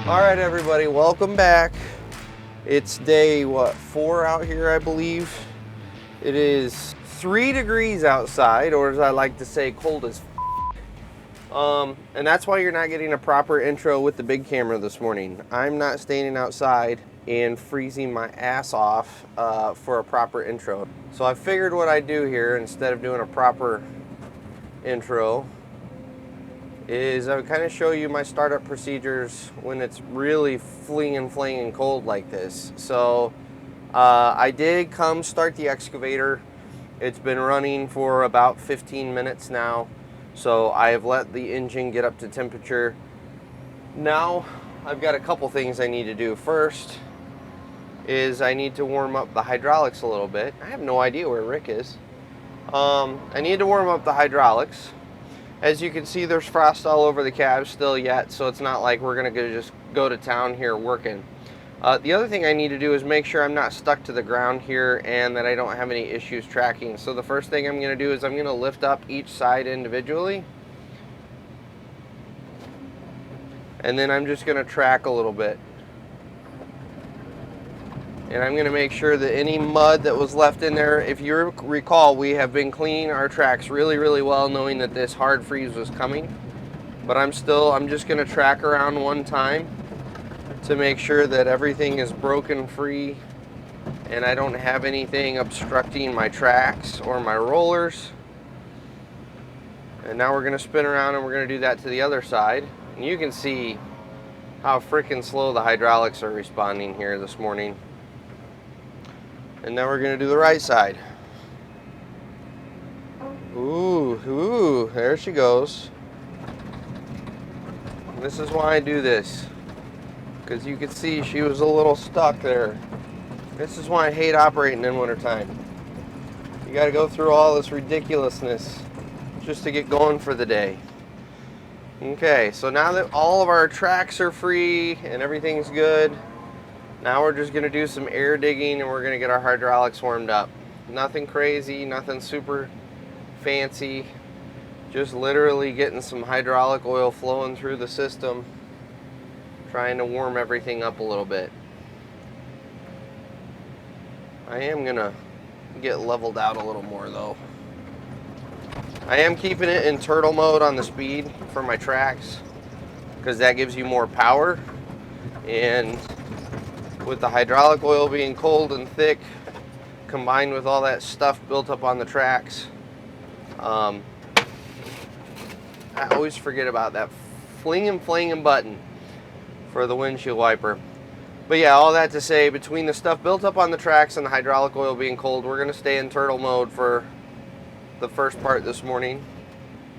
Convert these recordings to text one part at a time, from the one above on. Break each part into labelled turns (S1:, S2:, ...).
S1: All right, everybody, welcome back. It's day, what, 4 out here, I believe. It is 3 degrees outside, or as I like to say, cold as and that's why you're not getting a proper intro with the big camera this morning. I'm not standing outside and freezing my ass off for a proper intro. So I figured what I'd do here, instead of doing a proper intro, is I would kind of show you my startup procedures when it's really flinging cold like this. So I did come start the excavator. It's been running for about 15 minutes now. So I have let the engine get up to temperature. Now I've got a couple things I need to do. First is I need to warm up the hydraulics a little bit. I have no idea where Rick is. I need to warm up the hydraulics. As you can see, there's frost all over the cab still yet, so it's not like we're gonna just go to town here working. The other thing I need to do is make sure I'm not stuck to the ground here and that I don't have any issues tracking. So the first thing I'm gonna do is I'm gonna lift up each side individually. And then I'm just gonna track a little bit. And I'm gonna make sure that any mud that was left in there, if you recall, we have been cleaning our tracks really well, knowing that this hard freeze was coming. But I'm just gonna track around one time to make sure that everything is broken free and I don't have anything obstructing my tracks or my rollers. And now we're gonna spin around and we're gonna do that to the other side. And you can see how freaking slow the hydraulics are responding here this morning. And now we're going to do the right side. Ooh, there she goes. This is why I do this. Because you can see she was a little stuck there. This is why I hate operating in wintertime. You got to go through all this ridiculousness just to get going for the day. Okay, so now that all of our tracks are free and everything's good, now we're just going to do some air digging and we're going to get our hydraulics warmed up. Nothing crazy, nothing super fancy. Just literally getting some hydraulic oil flowing through the system. Trying to warm everything up a little bit. I am going to get leveled out a little more though. I am keeping it in turtle mode on the speed for my tracks because that gives you more power. And with the hydraulic oil being cold and thick, combined with all that stuff built up on the tracks, I always forget about that flinging button for the windshield wiper. But yeah, all that to say, between the stuff built up on the tracks and the hydraulic oil being cold, we're going to stay in turtle mode for the first part this morning.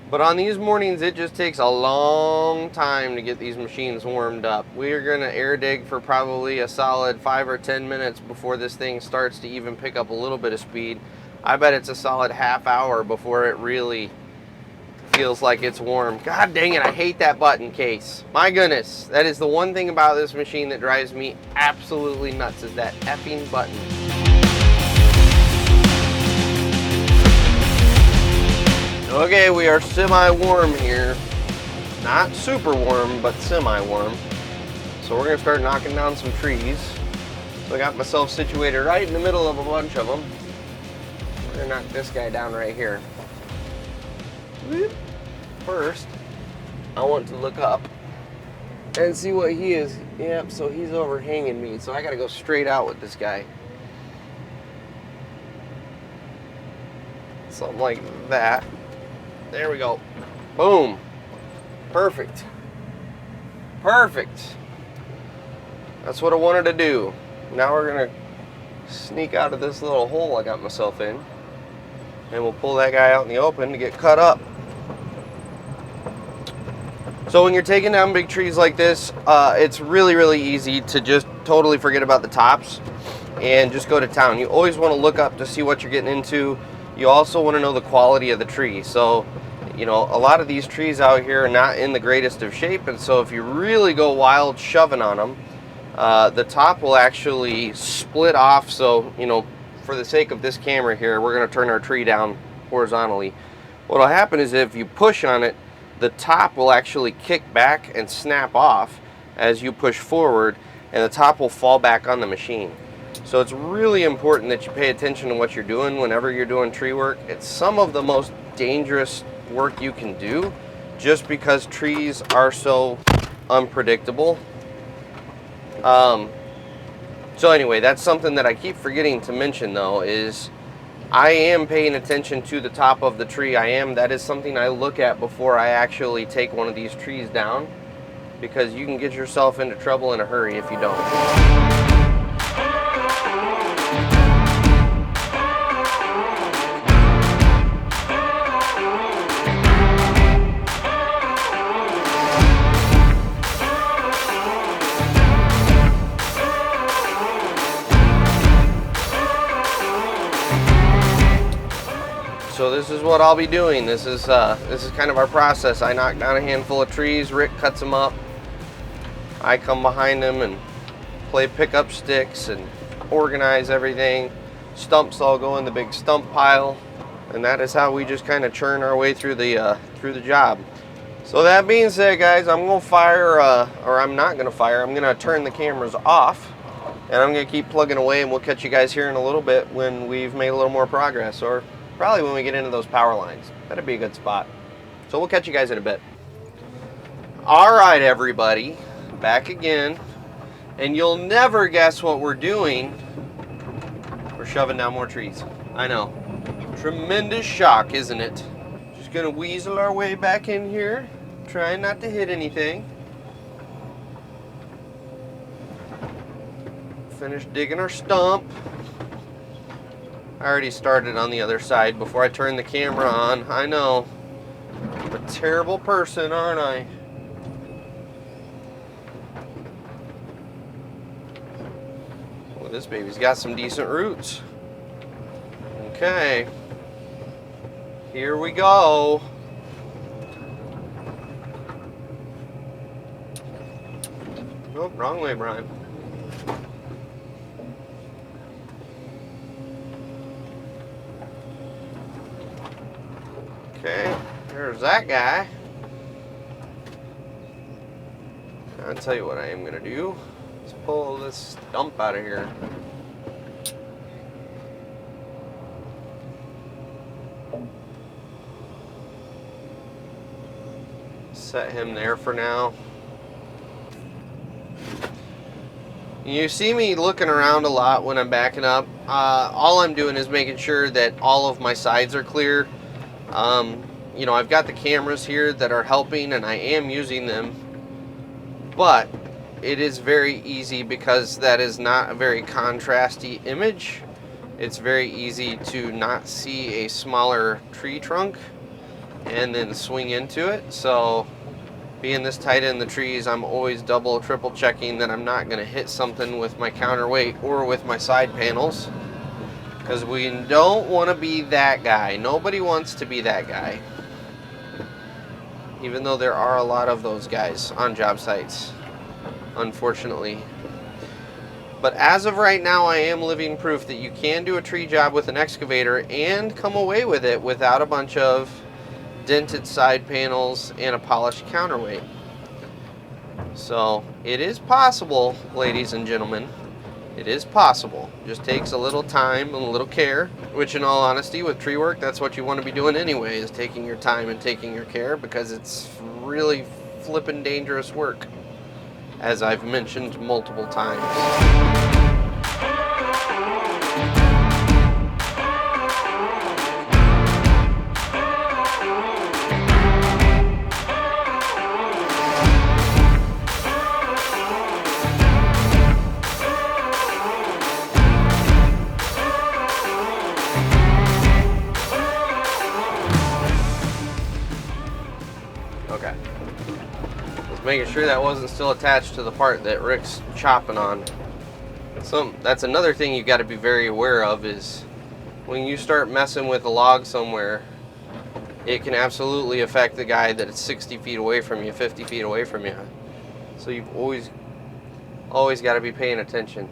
S1: But on these mornings, it just takes a long time to get these machines warmed up. We are going to air dig for probably a solid 5 or 10 minutes before this thing starts to even pick up a little bit of speed. I bet it's a solid half hour before it really feels like it's warm. God dang it, I hate that button case. My goodness, that is the one thing about this machine that drives me absolutely nuts, is that effing button. Okay, we are semi-warm here. Not super warm, but semi-warm. So we're gonna start knocking down some trees. So I got myself situated right in the middle of a bunch of them. We're gonna knock this guy down right here. First, I want to look up and see what he is. Yep, so he's overhanging me, so I gotta go straight out with this guy. Something like that. There we go. Boom. Perfect. Perfect. That's what I wanted to do. Now we're gonna sneak out of this little hole I got myself in, and we'll pull that guy out in the open to get cut up. So when you're taking down big trees like this, it's really easy to just totally forget about the tops and just go to town. You always want to look up to see what you're getting into. You also want to know the quality of the tree. So, you know, a lot of these trees out here are not in the greatest of shape, and so if you really go wild shoving on them, the top will actually split off. So, you know, for the sake of this camera here, we're going to turn our tree down horizontally. What will happen is if you push on it, the top will actually kick back and snap off, as you push forward, and the top will fall back on the machine. So it's really important that you pay attention to what you're doing whenever you're doing tree work. It's some of the most dangerous work you can do just because trees are so unpredictable. So anyway, that's something that I keep forgetting to mention though, is I am paying attention to the top of the tree. That is something I look at before I actually take one of these trees down, because you can get yourself into trouble in a hurry if you don't. So this is what I'll be doing. This is kind of our process. I knock down a handful of trees, Rick cuts them up, I come behind them and play pickup sticks and organize everything. Stumps all go in the big stump pile, and that is how we just kind of churn our way through the job. So that being said, guys, I'm gonna fire, or I'm not gonna fire. I'm gonna turn the cameras off, and I'm gonna keep plugging away, and we'll catch you guys here in a little bit when we've made a little more progress, or probably when we get into those power lines. That'd be a good spot. So we'll catch you guys in a bit. All right, everybody, back again. And you'll never guess what we're doing. We're shoving down more trees. I know. Tremendous shock, isn't it? Just gonna weasel our way back in here, trying not to hit anything. Finish digging our stump. I already started on the other side before I turned the camera on. I know. I'm a terrible person, aren't I? Well, this baby's got some decent roots. Okay. Here we go. Nope, wrong way, Brian. Okay, there's that guy. I'll tell you what I am gonna do. Let's pull this stump out of here. Set him there for now. You see me looking around a lot when I'm backing up. All I'm doing is making sure that all of my sides are clear. You know, I've got the cameras here that are helping, and I am using them, but it is very easy because that is not a very contrasty image. It's very easy to not see a smaller tree trunk and then swing into it. So being this tight in the trees, I'm always double, triple checking that I'm not going to hit something with my counterweight or with my side panels, because we don't want to be that guy. Nobody wants to be that guy. Even though there are a lot of those guys on job sites, unfortunately. But as of right now, I am living proof that you can do a tree job with an excavator and come away with it without a bunch of dented side panels and a polished counterweight. So it is possible, ladies and gentlemen. It is possible. Just takes a little time and a little care, which in all honesty with tree work, that's what you want to be doing anyway, is taking your time and taking your care, because it's really flippin' dangerous work, as I've mentioned multiple times. Okay. Just making sure that wasn't still attached to the part that Rick's chopping on. That's another thing you got to be very aware of, is when you start messing with a log somewhere, it can absolutely affect the guy that is 60 feet away from you, 50 feet away from you. So you've always got to be paying attention.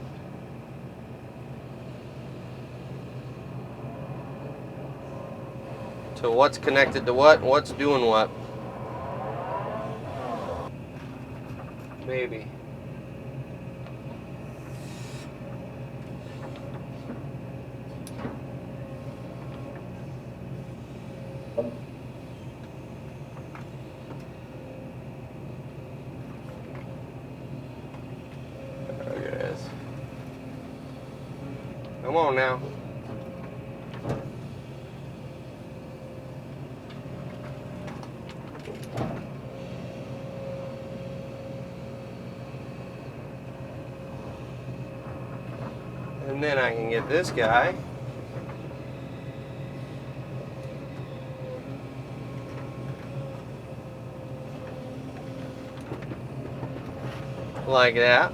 S1: To what's connected to what, and what's doing what. Maybe. Look at this. Come on now. And then I can get this guy. Like that.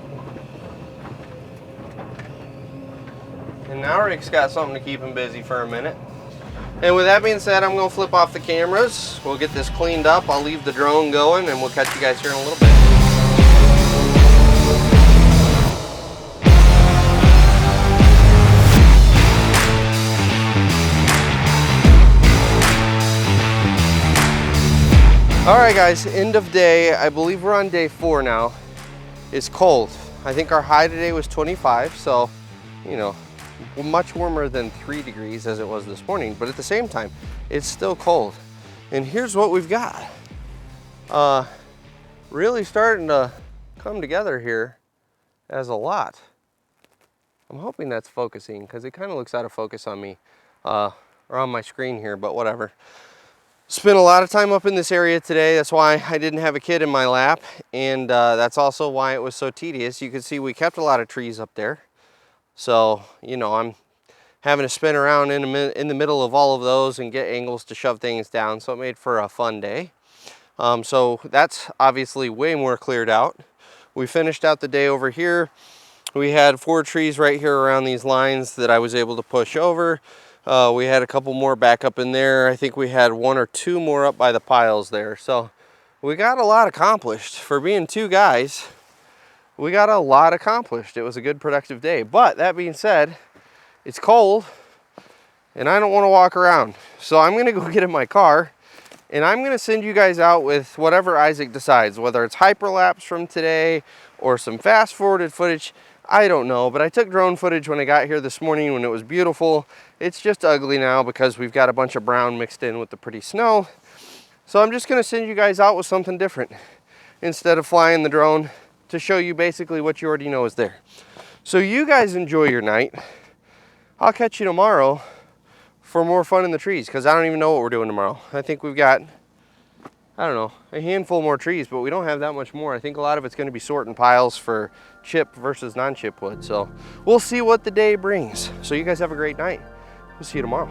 S1: And now Rick's got something to keep him busy for a minute. And with that being said, I'm going to flip off the cameras. We'll get this cleaned up. I'll leave the drone going and we'll catch you guys here in a little bit. All right guys, end of day. I believe we're on day 4 now. It's cold. I think our high today was 25, so, you know, much warmer than 3 degrees as it was this morning, but at the same time, it's still cold. And here's what we've got. Really starting to come together here as a lot. I'm hoping that's focusing because it kind of looks out of focus on me, or on my screen here, but whatever. Spent a lot of time up in this area today. That's why I didn't have a kid in my lap, and that's also why it was so tedious. You can see we kept a lot of trees up there. So, you know, I'm having to spin around in the middle of all of those and get angles to shove things down. So it made for a fun day. So that's obviously way more cleared out. We finished out the day over here. We had 4 trees right here around these lines that I was able to push over. We had a couple more back up in there. I think we had 1 or 2 more up by the piles there. So we got a lot accomplished. For being 2 guys, we got a lot accomplished. It was a good productive day. But that being said, it's cold and I don't want to walk around. So I'm going to go get in my car and I'm going to send you guys out with whatever Isaac decides, whether it's hyperlapse from today or some fast forwarded footage. I don't know, but I took drone footage when I got here this morning when it was beautiful. It's just ugly now because we've got a bunch of brown mixed in with the pretty snow. So I'm just going to send you guys out with something different instead of flying the drone to show you basically what you already know is there. So you guys enjoy your night. I'll catch you tomorrow for more fun in the trees because I don't even know what we're doing tomorrow. I think we've got, I don't know, a handful more trees, but we don't have that much more. I think a lot of it's going to be sorting piles for chip versus non-chip wood. So we'll see what the day brings. So you guys have a great night. We'll see you tomorrow.